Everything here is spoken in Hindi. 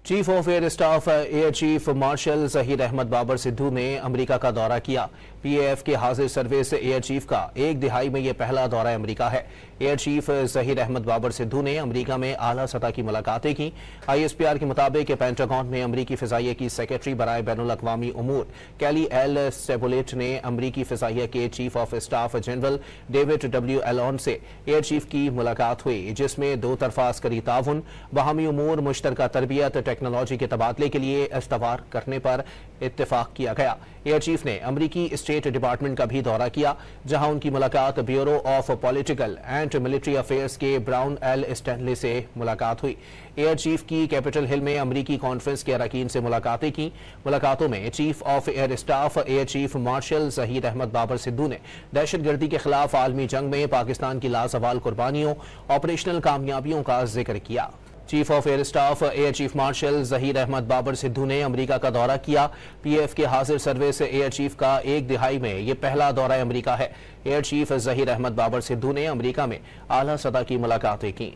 Chief of air staff air chief marshal Zaheer Ahmed Babar Sidhu ने अमेरिका का दौरा किया। पीएएफ के हाजिर सर्विस एयर चीफ का एक दिहाई में यह पहला दौरा अमेरिका है। एयर चीफ जहीर अहमद बाबर सिद्धू ने अमेरिका में आला सतह की मुलाकातें की। आईएसपीआर के मुताबिक पेंटागन में अमरीकी फिजाइया की सेक्रेटरी बराए बैनुल अक़वामी उमूर कैली एल स्टेबुलेट ने अमरीकी फिजाइया के chief of staff general David W Elon से एयर चीफ की मुलाकात हुई, जिसमें दो तरफा अस्करी ताउन, बाहमी उमूर, मुश्तरका तरबियत, टेक्नोलॉजी के तबादले के लिए इस्तवार करने पर इत्तेफाक किया गया। एयर चीफ ने अमरीकी स्टेट डिपार्टमेंट का भी दौरा किया, जहां उनकी मुलाकात bureau of political and military affairs के ब्राउन एल स्टैनले से मुलाकात हुई। एयर चीफ की कैपिटल हिल में अमरीकी कॉन्फ्रेंस के अरकान से मुलाकातें की। मुलाकातों में chief of air staff air chief marshal Zaheer Ahmed Babar Sidhu ने दहशतगर्दी के खिलाफ आलमी जंग में पाकिस्तान की लाजवाल कुर्बानियों, ऑपरेशनल कामयाबियों का जिक्र किया। Chief of air staff air chief marshal Zaheer Ahmed Babar Sidhu ने अमेरिका का दौरा किया। पीएफ के हाजिर सर्विस एयर चीफ का एक दिहाई में यह पहला दौरा अमेरिका है। एयर चीफ जहीर अहमद बाबर सिद्धू ने अमेरिका में आला सतह की मुलाकातें की।